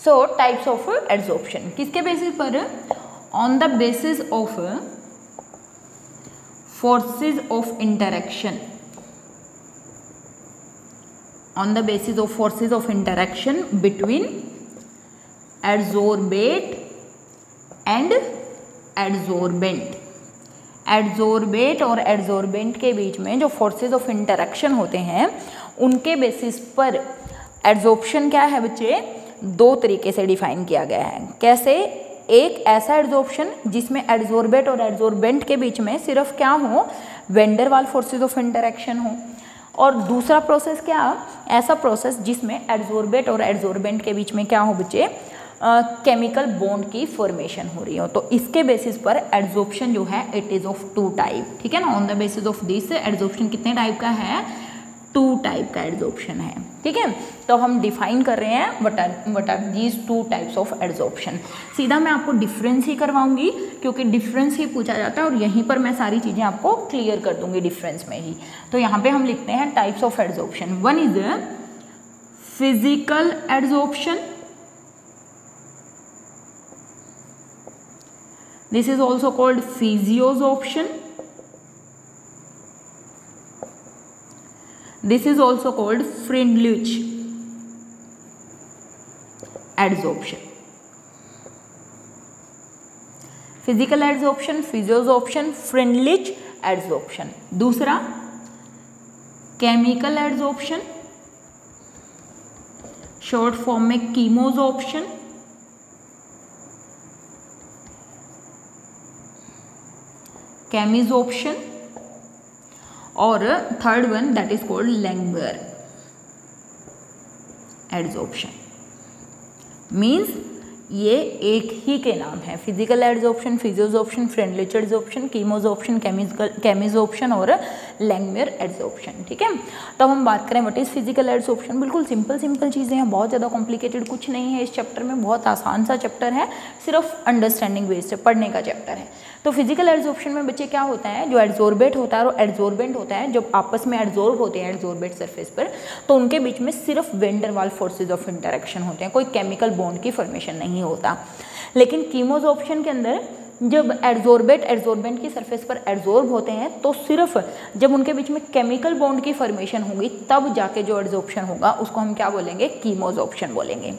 So types of adsorption किसके basis पर? On the basis of forces of interaction, on the basis of forces of interaction between adsorbate and adsorbent. एड्सोर्बेट और adsorbent के बीच में जो forces of interaction होते हैं उनके बेसिस पर एड्सॉर्प्शन क्या है बच्चे? दो तरीके से डिफाइन किया गया है। कैसे? एक ऐसा एड्सॉर्प्शन जिसमें एड्सोर्बेट और एड्सोर्बेंट के बीच में सिर्फ क्या हो? वेंडर वाल फोर्सेज ऑफ इंटरेक्शन हो। और दूसरा प्रोसेस क्या? ऐसा प्रोसेस जिसमें एड्सोर्बेट और एड्सोर्बेंट के बीच में क्या हो बच्चे? केमिकल बॉन्ड की फॉर्मेशन हो रही हो। तो इसके बेसिस पर एड्सॉर्प्शन जो है it is of two type, ठीक है ना। On the basis of this adsorption कितने टाइप का है? टू टाइप का एड्सॉर्प्शन है, ठीक है। तो हम डिफाइन कर रहे हैं what are these two types of adsorption. सीधा मैं आपको डिफरेंस ही करवाऊंगी क्योंकि डिफरेंस ही पूछा जाता है और यहीं पर मैं सारी चीज़ें आपको क्लियर कर दूंगी डिफरेंस में ही। तो यहाँ पे हम लिखते हैं types of adsorption. One is physical adsorption, this is also called physiosorption, this is also called Freundlich adsorption. Physical adsorption, physisorption, Freundlich adsorption. दूसरा केमिकल एड्सॉर्प्शन, शॉर्ट फॉर्म में कीमोसॉर्प्शन, केमिसॉर्प्शन, और third one that is called Langmuir adsorption. Means ये एक ही के नाम है, physical adsorption, physisorption, Freundlich adsorption, chemosorption, chemisorption और लैंगमुयर एड्सॉर्प्शन, ठीक है। तो हम बात करें व्हाट इज फिजिकल एड्सॉर्प्शन। बिल्कुल सिंपल चीज़ें हैं, बहुत ज़्यादा कॉम्प्लिकेटेड कुछ नहीं है इस चैप्टर में, बहुत आसान सा चैप्टर है, सिर्फ अंडरस्टैंडिंग बेस्ड से पढ़ने का चैप्टर है। तो फिजिकल एड्सॉर्प्शन में बच्चे क्या होता है? जो एड्सोर्बेट होता है और एड्सोर्बेंट होता है जब आपस में एड्सोर्ब होते हैं एड्सोर्बेट सरफेस पर, तो उनके बीच में सिर्फ वेंडर वाल फोर्सेज ऑफ इंटरेक्शन होते हैं, कोई केमिकल बॉन्ड की फॉर्मेशन नहीं होता। लेकिन कीमोसॉर्प्शन के अंदर जब एड्सोर्बेट एड्सोर्बेंट की सरफेस पर एड्सोर्ब होते हैं तो सिर्फ जब उनके बीच में केमिकल बॉन्ड की फॉर्मेशन होगी तब जाके जो एड्सॉर्प्शन होगा उसको हम क्या बोलेंगे? कीमोसॉर्प्शन बोलेंगे।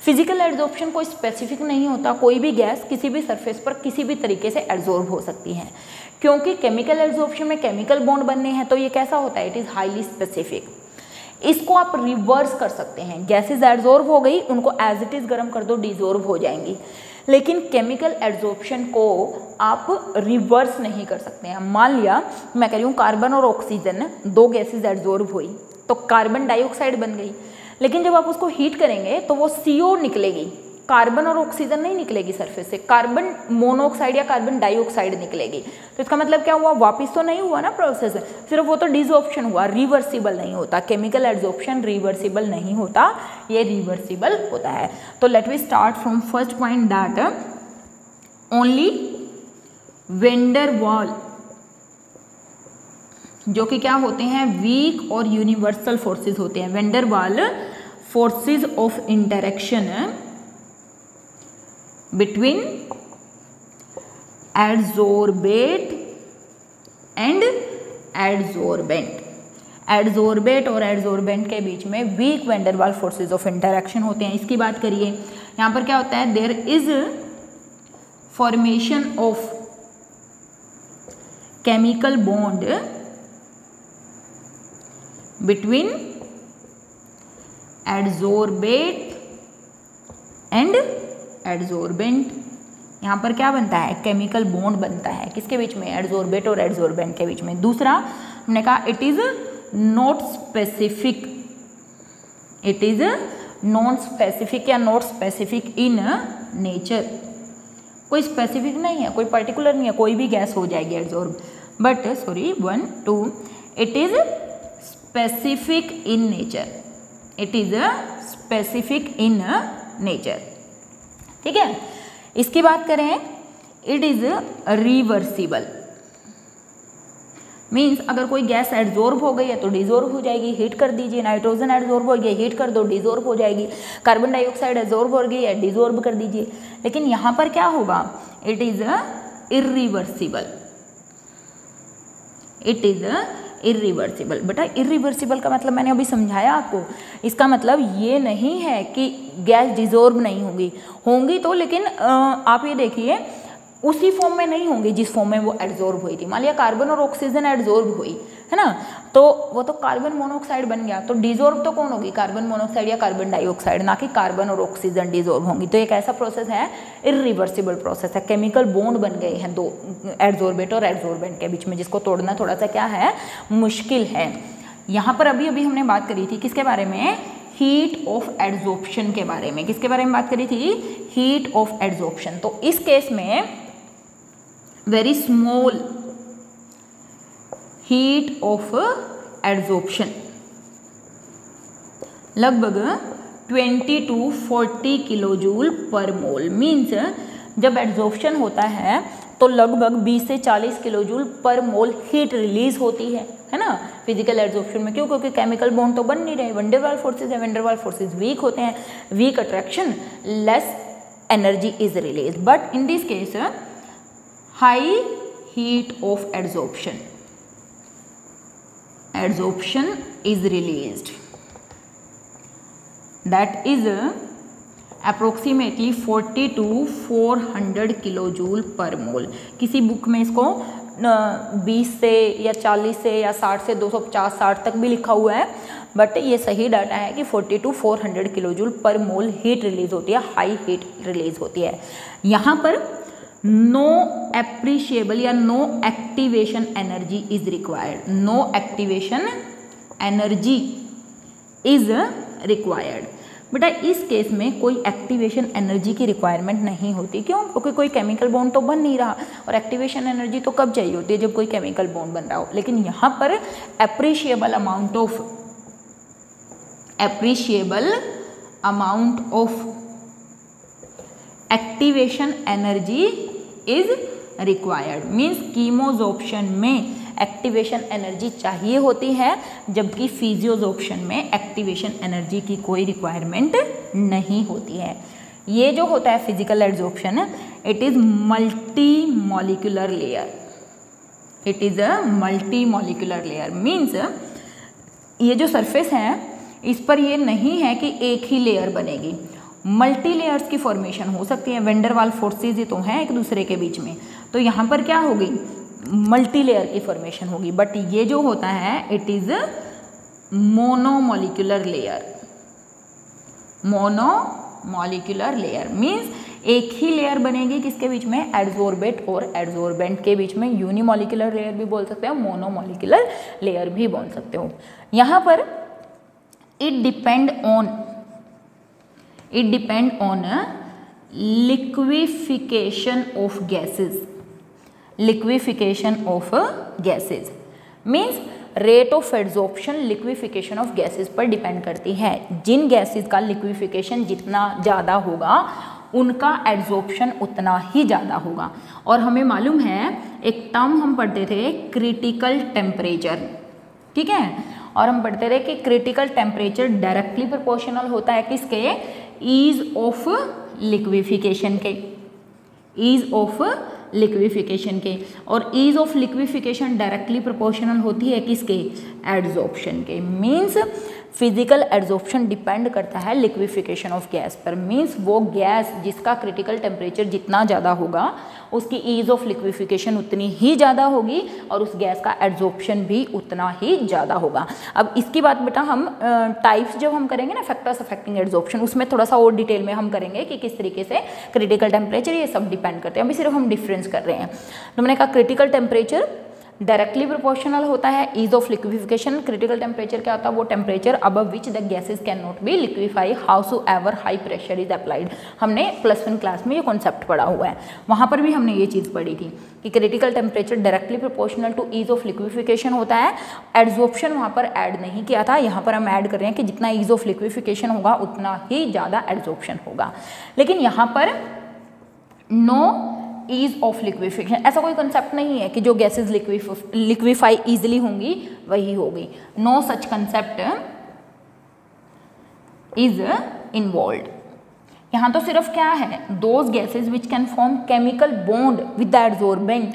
फिजिकल एड्सॉर्प्शन कोई स्पेसिफिक नहीं होता, कोई भी गैस किसी भी सरफेस पर किसी भी तरीके से एड्सॉर्ब हो सकती है। क्योंकि केमिकल एड्सॉर्प्शन में केमिकल बॉन्ड बनने हैं तो ये कैसा होता है? It is highly specific. इसको आप रिवर्स कर सकते हैं, गैसेज एड्सॉर्ब हो गई, उनको एज इट इज़ गर्म कर दो, डिसॉल्व हो जाएंगी। लेकिन केमिकल एड्सॉर्प्शन को आप रिवर्स नहीं कर सकते हैं। मान लिया मैं कह रही हूँ कार्बन और ऑक्सीजन, दो गैसेज एड्सॉर्ब हुई तो कार्बन डाइऑक्साइड बन गई, लेकिन जब आप उसको हीट करेंगे तो वो CO निकलेगी, कार्बन और ऑक्सीजन नहीं निकलेगी सरफेस से, कार्बन मोनोऑक्साइड या कार्बन डाइऑक्साइड निकलेगी। तो इसका मतलब क्या हुआ? वापस तो नहीं हुआ ना प्रोसेस, सिर्फ वो तो डिसऑर्प्शन हुआ, रिवर्सिबल नहीं होता। केमिकल एड्सॉर्प्शन रिवर्सिबल नहीं होता, ये रिवर्सिबल होता है। तो let we start from first point that only van der Waal, जो कि क्या होते हैं? वीक और यूनिवर्सल फोर्सेस होते हैं। Van der Waals forces of interaction between adsorbate and adsorbent. Adsorbate और एड्सोर्बेंट के बीच में weak van der Waals forces of interaction होते हैं। इसकी बात करिए, यहाँ पर क्या होता है? There is formation of chemical bond between adsorbate and adsorbent. यहाँ पर क्या बनता है? केमिकल बॉन्ड बनता है, किसके बीच में? एड्सोर्बेट और एड्सोर्बेंट के बीच में। दूसरा हमने कहा it is not specific, it is non specific या नॉट स्पेसिफिक इन नेचर। कोई स्पेसिफिक नहीं है, कोई पर्टिकुलर नहीं है, कोई भी गैस हो जाएगी adsorb, but sorry 1 2 it is specific in nature, it is specific in nature, ठीक है। इसकी बात करें इट इज रिवर्सिबल, मीन्स अगर कोई गैस एड्जॉर्ब हो गई है तो डिजॉर्ब हो जाएगी, हीट कर दीजिए। नाइट्रोजन एड्जॉर्ब हो गई, हीट कर दो, डिजॉर्ब हो जाएगी। कार्बन डाइऑक्साइड एड्जॉर्ब हो गई है, डिजॉर्ब कर दीजिए। लेकिन यहाँ पर क्या होगा, it is irreversible, it is irreversible. बेटा इरिवर्सिबल का मतलब मैंने अभी समझाया आपको, इसका मतलब ये नहीं है कि गैस डिजॉर्ब नहीं होंगी, होंगी तो, लेकिन आप ये देखिए उसी फॉर्म में नहीं होंगी जिस फॉर्म में वो एड्जॉर्ब हुई थी। मान लिया कार्बन और ऑक्सीजन एड्जॉर्ब हुई है ना, तो वो तो कार्बन मोनोऑक्साइड बन गया, तो डिजॉर्ब तो कौन होगी, कार्बन मोनोऑक्साइड या कार्बन डाइऑक्साइड, ना कि कार्बन और ऑक्सीजन डिजॉर्ब होंगी। तो एक ऐसा प्रोसेस है, इरिवर्सिबल प्रोसेस है, केमिकल बॉन्ड बन गए हैं दो एड्जॉर्बेट और एड्जॉर्बेंट के बीच में, जिसको तोड़ना थोड़ा सा क्या है, मुश्किल है। यहाँ पर अभी अभी हमने बात करी थी किसके बारे में, हीट ऑफ एड्जॉर्प्शन के बारे में। किसके बारे में बात करी थी, हीट ऑफ एड्जॉर्प्शन। तो इस केस में very small heat of adsorption लगभग 20 to 40 किलो जूल पर मोल। मीन्स जब एड्जॉर्प्शन होता है तो लगभग 20 से 40 किलो जूल पर मोल हीट रिलीज होती है ना, फिजिकल एड्जॉर्प्शन में। क्यों, क्योंकि केमिकल बॉन्ड तो बन नहीं रहे, वंडरवाल फोर्सेज है, वंडरवाल फोर्सेज वीक होते हैं, weak attraction, less energy is release. But in this case high heat of adsorption, adsorption is released, that is approximately 40 to 400 kilojoule per mole. किसी book में इसको 20 से या 40 से या 60 से 250-60 तक भी लिखा हुआ है, बट ये सही डाटा है कि 40 to 400 kilojoule per mole heat release होती है, हाई हीट रिलीज होती है। यहाँ पर नो एप्रिशिएबल या no activation energy is required, no activation energy is required. बेटा इस केस में कोई एक्टिवेशन एनर्जी की रिक्वायरमेंट नहीं होती। क्यों, क्योंकि कोई केमिकल बॉन्ड तो बन नहीं रहा, और एक्टिवेशन एनर्जी तो कब चाहिए होती है, जब कोई केमिकल बॉन्ड बन रहा हो। लेकिन यहाँ पर appreciable amount of activation energy is required. Means chemisorption में एक्टिवेशन एनर्जी चाहिए होती है, जबकि फिजियोजॉर्प्शन में एक्टिवेशन एनर्जी की कोई रिक्वायरमेंट नहीं होती है। ये जो होता है physical adsorption, it is multi molecular layer, it is a multi molecular layer. Means ये जो सरफेस है इस पर ये नहीं है कि एक ही लेयर बनेगी, मल्टी लेयर्स की फॉर्मेशन हो सकती है। वेंडरवाल फोर्सेज तो हैं एक दूसरे के बीच में, तो यहाँ पर क्या होगी, मल्टी लेयर की फॉर्मेशन होगी। बट ये जो होता है it is monomolecular layer, monomolecular layer. Means एक ही लेयर बनेगी किसके बीच में, एड्जॉर्बेट और एड्जॉर्बेंट के बीच में। यूनिमॉलिक्यूलर लेयर भी बोल सकते हो, मोनोमॉलिक्यूलर लेयर भी बोल सकते हो। यहाँ पर it depend on liquefaction of gases, liquefaction of gases. Means rate of adsorption liquefaction of gases पर डिपेंड करती है। जिन गैसेज का लिक्विफिकेशन जितना ज़्यादा होगा उनका एड्जॉर्प्शन उतना ही ज़्यादा होगा। और हमें मालूम है एक टर्म हम पढ़ते थे, क्रिटिकल टेम्परेचर, ठीक है, और हम पढ़ते रहे कि क्रिटिकल टेम्परेचर डायरेक्टली प्रोपोर्शनल होता है किसके, ईज ऑफ लिक्विफिकेशन के, ईज ऑफ लिक्विफिकेशन के। और ease of liquefaction directly proportional होती है किसके, एड्जॉर्प्शन के। मीन्स फिजिकल एड्जॉर्प्शन डिपेंड करता है लिक्विफिकेशन ऑफ गैस पर। मीन्स वो गैस जिसका क्रिटिकल टेम्परेचर जितना ज़्यादा होगा उसकी ईज ऑफ लिक्विफिकेशन उतनी ही ज़्यादा होगी और उस गैस का एड्जॉर्प्शन भी उतना ही ज़्यादा होगा। अब इसकी बात बेटा हम टाइप्स जब हम करेंगे ना फैक्टर्स अफेक्टिंग एड्जॉर्प्शन, उसमें थोड़ा सा और डिटेल में हम करेंगे कि किस तरीके से क्रिटिकल टेम्परेचर ये सब डिपेंड करते हैं। अभी सिर्फ हम डिफरेंस कर रहे हैं। तो मैंने कहा क्रिटिकल टेम्परेचर डायरेक्टली प्रोपोर्शनल होता है, ease of liquefaction. Critical temperature क्या होता है, वो temperature above which the gases can not be liquefy howsoever high pressure is applied. हमने +1 क्लास में ये कॉन्सेप्ट पढ़ा हुआ है, वहाँ पर भी हमने ये चीज़ पढ़ी थी कि critical temperature directly proportional to ease of liquefaction होता है। एड्जॉर्प्शन वहाँ पर ऐड नहीं किया था, यहाँ पर हम ऐड कर रहे हैं कि जितना ईज ऑफ लिक्विफिकेशन होगा उतना ही ज़्यादा एड्जॉर्प्शन होगा। लेकिन यहाँ पर नो ईज ऑफ लिक्विफिकेशन। ऐसा कोई कंसेप्ट नहीं है कि जो गैसेज लिक्विफाई ईजिली होंगी वही होगी, no such concept is involve. यहाँ तो सिर्फ क्या है, those gases which can form chemical bond with the adsorbent,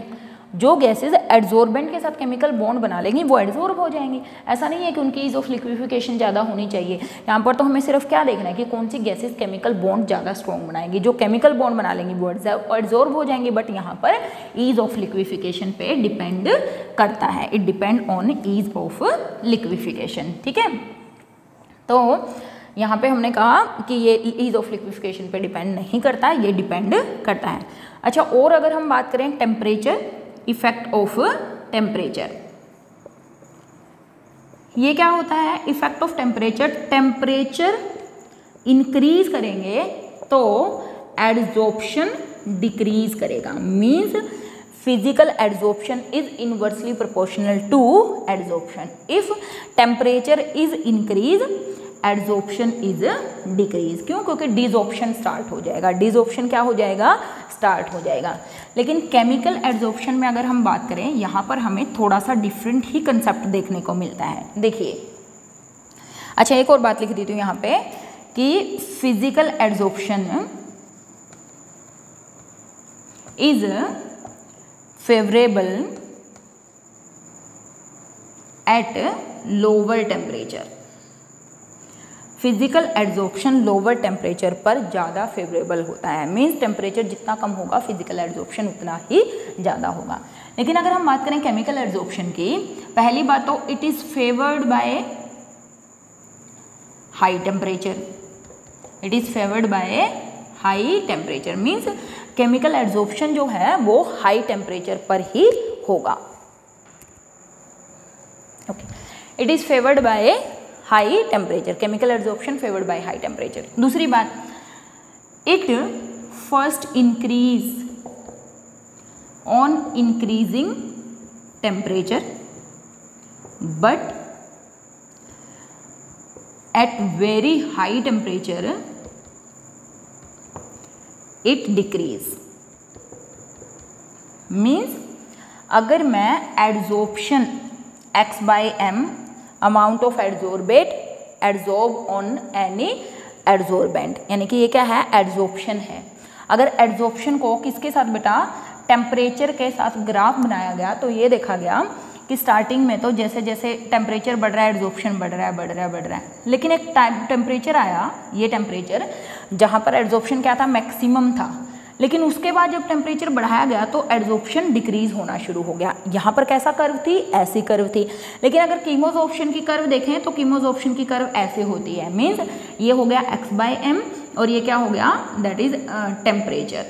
जो गैसेज एड्सॉर्बेंट के साथ केमिकल बॉन्ड बना लेंगी वो एड्सॉर्ब हो जाएंगी। ऐसा नहीं है कि उनकी ईज ऑफ लिक्विफिकेशन ज़्यादा होनी चाहिए, यहाँ पर तो हमें सिर्फ क्या देखना है कि कौन सी गैसेज केमिकल बॉन्ड ज़्यादा स्ट्रॉन्ग बनाएंगी, जो केमिकल बॉन्ड बना लेंगी वो एड्सॉर्ब हो जाएंगी। बट यहाँ पर ईज ऑफ लिक्विफिकेशन पे डिपेंड करता है, it depend on ease of liquefaction. ठीक है, तो यहाँ पे हमने कहा कि ये ईज ऑफ लिक्विफिकेशन पे डिपेंड नहीं करता है, ये डिपेंड करता है। अच्छा, और अगर हम बात करें टेम्परेचर, इफेक्ट ऑफ टेम्परेचर, ये क्या होता है, effect of temperature, temperature increase करेंगे तो एड्सॉर्प्शन डिक्रीज करेगा, means physical adsorption is inversely proportional to adsorption. If temperature is increase adsorption is decrease. क्यों? क्योंकि डिसॉर्प्शन स्टार्ट हो जाएगा, डिसॉर्प्शन क्या हो जाएगा, स्टार्ट हो जाएगा। लेकिन केमिकल एड्सॉर्प्शन में अगर हम बात करें, यहाँ पर हमें थोड़ा सा डिफरेंट ही कंसेप्ट देखने को मिलता है। देखिए, अच्छा एक और बात लिख देती हूँ यहाँ पे कि physical adsorption is favourable at lower temperature. Physical adsorption lower temperature पर ज़्यादा फेवरेबल होता है, मीन्स टेम्परेचर जितना कम होगा फिजिकल एड्सॉर्प्शन उतना ही ज़्यादा होगा। लेकिन अगर हम बात करें केमिकल एड्सॉर्प्शन की, पहली बात तो it is favoured by high temperature, it is favoured by high temperature, means chemical adsorption जो है वो हाई टेम्परेचर पर ही होगा। Okay, it is favoured by high temperature, chemical adsorption favoured by high temperature. दूसरी बात, it first increase on increasing temperature but at very high temperature it decrease. Means अगर मैं adsorption x/m amount of adsorbate adsorb on any adsorbent, यानी कि ये क्या है, adsorption है। अगर एड्सॉर्प्शन को किसके साथ बेटा, टेम्परेचर के साथ ग्राफ बनाया गया तो ये देखा गया कि स्टार्टिंग में तो जैसे जैसे टेम्परेचर बढ़ रहा है एड्सॉर्प्शन बढ़ रहा है, लेकिन एक टेम्परेचर आया, ये टेम्परेचर जहाँ पर एड्सॉर्प्शन क्या था, मैक्सिमम था, लेकिन उसके बाद जब टेम्परेचर बढ़ाया गया तो एड्सॉर्प्शन डिक्रीज होना शुरू हो गया। यहाँ पर कैसा कर्व थी, ऐसी कर्व थी। लेकिन अगर कीमोसॉर्प्शन की कर्व देखें तो कीमोसॉर्प्शन की कर्व ऐसे होती है, मीन्स ये हो गया x/m और ये क्या हो गया, that is temperature.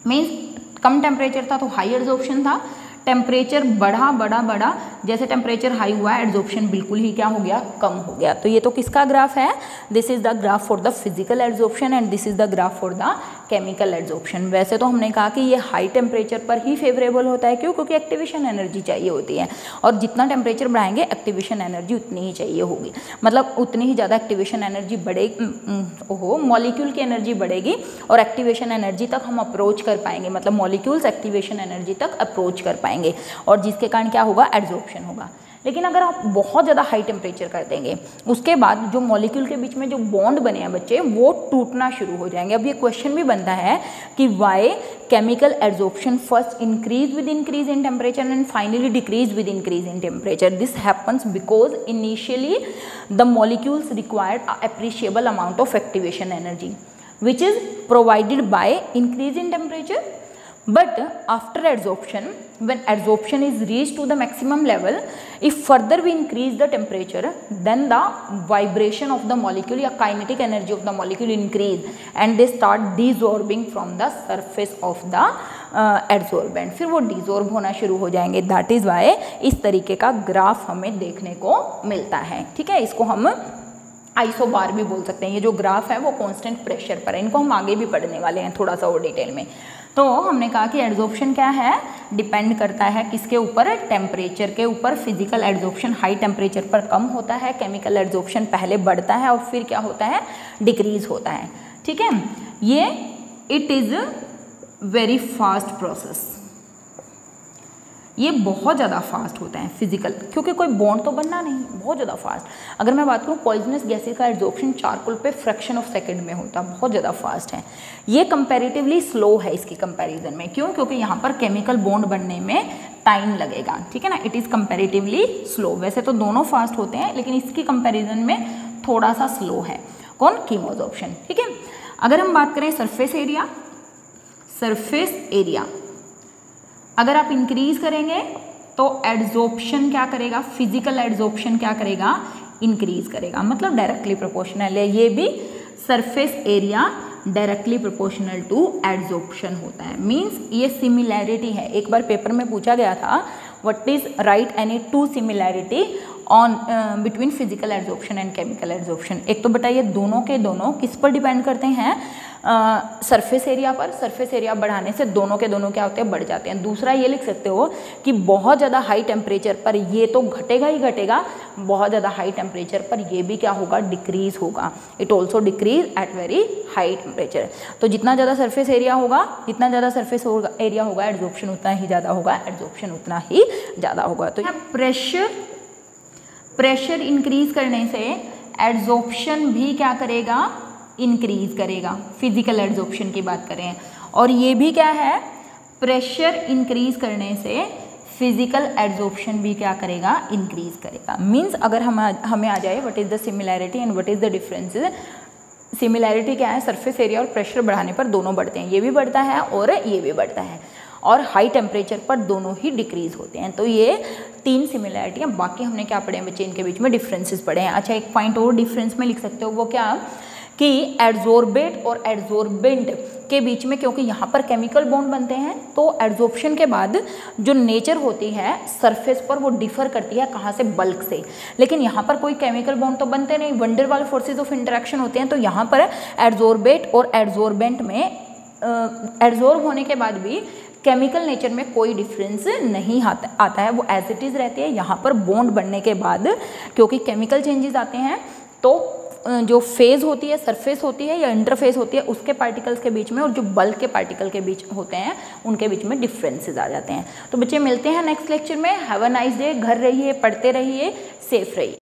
Means come temperature था तो हाई एड्सॉर्प्शन था, टेम्परेचर बढ़ा, जैसे टेम्परेचर हाई हुआ एड्सॉर्प्शन बिल्कुल ही क्या हो गया, कम हो गया। तो ये तो किसका ग्राफ है, this is the graph for the physical adsorption and this is the graph for the chemical adsorption. वैसे तो हमने कहा कि ये हाई टेम्परेचर पर ही फेवरेबल होता है, क्यों, क्योंकि एक्टिवेशन एनर्जी चाहिए होती है और जितना टेम्परेचर बढ़ाएंगे एक्टिवेशन एनर्जी उतनी ही चाहिए होगी, मतलब उतनी ही ज़्यादा एक्टिवेशन एनर्जी बढ़ेगी, मॉलिक्यूल की एनर्जी बढ़ेगी और एक्टिवेशन एनर्जी तक हम अप्रोच कर पाएंगे, मतलब मॉलिक्यूल्स एक्टिवेशन एनर्जी तक अप्रोच कर पाएंगे और जिसके कारण क्या होगा, एड्सॉर्प्शन होगा। लेकिन अगर आप बहुत ज़्यादा हाई टेम्परेचर कर देंगे, उसके बाद जो मॉलिक्यूल के बीच में जो बॉन्ड बने हैं बच्चे, वो टूटना शुरू हो जाएंगे। अब ये क्वेश्चन भी बनता है कि why chemical adsorption first increase with increase in temperature and finally decrease with increase in temperature. This happens because initially the molecules required appreciable amount of activation energy which is provided by increase in temperature. But after adsorption, when adsorption is reached to the maximum level, if further we increase the temperature, then the vibration of the molecule या kinetic energy of the molecule increase and they start desorbing from the surface of the adsorbent. फिर वो डिसॉर्ब होना शुरू हो जाएंगे. That is why इस तरीके का ग्राफ हमें देखने को मिलता है. ठीक है, इसको हम आइसोबार भी बोल सकते हैं. ये जो ग्राफ है वो कांस्टेंट प्रेशर पर है. इनको हम आगे भी पढ़ने वाले हैं थोड़ा सा और डिटेल में. तो हमने कहा कि एड्सॉर्प्शन क्या है, डिपेंड करता है किसके ऊपर, टेम्परेचर के ऊपर. फिजिकल एड्सॉर्प्शन हाई टेम्परेचर पर कम होता है, केमिकल एड्सॉर्प्शन पहले बढ़ता है और फिर क्या होता है, डिक्रीज होता है. ठीक है, ये it is very fast process. ये बहुत ज़्यादा फास्ट होता है फिजिकल, क्योंकि कोई बॉन्ड तो बनना नहीं, बहुत ज़्यादा फास्ट। अगर मैं बात करूँ पॉइजनस गैसेस का एब्जॉर्प्शन चारकोल पे फ्रैक्शन ऑफ सेकंड में होता है, बहुत ज़्यादा फास्ट है। ये कंपैरेटिवली स्लो है इसकी कंपैरिजन में, क्यों? क्योंकि यहाँ पर केमिकल बॉन्ड बनने में टाइम लगेगा, ठीक है ना। It is comparatively slow. वैसे तो दोनों फास्ट होते हैं, लेकिन इसकी कंपैरिजन में थोड़ा सा स्लो है। कौन? कीमोजॉर्प्शन, ठीक है। अगर हम बात करें सरफेस एरिया, सरफेस एरिया अगर आप इंक्रीज करेंगे तो एड्जॉर्प्शन क्या करेगा? फिजिकल एड्जॉर्प्शन क्या करेगा? इंक्रीज करेगा, मतलब डायरेक्टली प्रोपोर्शनल है। ये भी surface area directly proportional to adsorption होता है। मींस ये सिमिलैरिटी है। एक बार पेपर में पूछा गया था what is right any two similarity on between physical adsorption and chemical adsorption. एक तो बताइए दोनों के दोनों किस पर डिपेंड करते हैं? सरफेस एरिया पर। सरफेस एरिया बढ़ाने से दोनों के दोनों क्या होते हैं? बढ़ जाते हैं। दूसरा ये लिख सकते हो कि बहुत ज़्यादा हाई टेम्परेचर पर ये तो घटेगा ही घटेगा, बहुत ज़्यादा हाई टेम्परेचर पर ये भी क्या होगा? डिक्रीज होगा। It also decrease at very high temperature. तो जितना ज़्यादा सरफेस एरिया होगा, जितना ज़्यादा सरफेस एरिया होगा एड्जॉर्प्शन उतना ही ज़्यादा होगा, एड्जॉर्प्शन उतना ही ज़्यादा होगा। तो प्रेशर इंक्रीज करने से एड्जॉर्प्शन भी क्या करेगा? इंक्रीज करेगा। फिजिकल एड्जॉर्प्शन की बात करें, और ये भी क्या है? प्रेशर इंक्रीज करने से फिजिकल एड्जॉर्प्शन भी क्या करेगा? इंक्रीज करेगा। मींस अगर हमें आ जाए what is the similarity and what is the difference. Similarity क्या है? सरफेस एरिया और प्रेशर बढ़ाने पर दोनों बढ़ते हैं, ये भी बढ़ता है और ये भी बढ़ता है, और हाई टेम्परेचर पर दोनों ही डिक्रीज होते हैं। तो ये तीन सिमिलैरिटियाँ। बाकी हमने क्या पढ़े हैं बच्चे? इनके बीच में डिफरेंसेस पढ़े हैं। अच्छा, एक पॉइंट और डिफरेंस में लिख सकते हो, वो क्या? कि एड्जॉर्बेट और एड्जॉर्बेंट के बीच में, क्योंकि यहाँ पर केमिकल बॉन्ड बनते हैं, तो एड्जॉर्प्शन के बाद जो नेचर होती है सरफेस पर वो डिफर करती है। कहाँ से? बल्क से। लेकिन यहाँ पर कोई केमिकल बॉन्ड तो बनते नहीं, वंडर वाल फोर्सेज ऑफ इंटरेक्शन होते हैं। तो यहाँ पर एड्जॉर्बेट और एड्जॉर्बेंट में एड्जॉर्ब होने के बाद भी केमिकल नेचर में कोई डिफरेंस नहीं आता है, वो एज इट इज़ रहती है। यहाँ पर बॉन्ड बनने के बाद क्योंकि केमिकल चेंजेस आते हैं, तो जो फेज होती है, सरफेस होती है या इंटरफेस होती है, उसके पार्टिकल्स के बीच में और जो बल्क के पार्टिकल के बीच होते हैं उनके बीच में डिफरेंसेस आ जाते हैं। तो बच्चे मिलते हैं नेक्स्ट लेक्चर में। Have a nice day. घर रहिए, पढ़ते रहिए, सेफ रहिए।